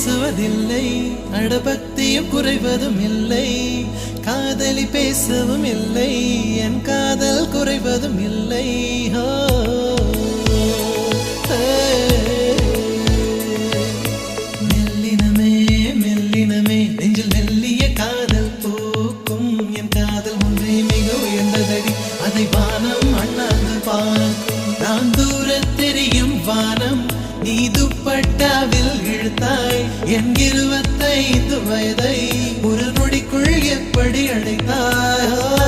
பேசுவதில்லை, அடபக்தியும் குறைவதும் இல்லை, காதலி பேசவும் இல்லை, என் காதல் குறைவதும் இல்லை. மெல்லினமே மெல்லினமே நெஞ்சில் மெல்லிய காதல் பூக்கும், என் காதல் ஒன்றே மிக உயர்ந்ததடி, அதை வானம் அண்ணாந்து பார்க்கும். நான் தூர தெரியும் வானம், நீ துப்பட்டாவில் இழுத்தாய் என் 25 வயதை ஒரு நொடிக்குள் எப்படி அழைத்தாய்.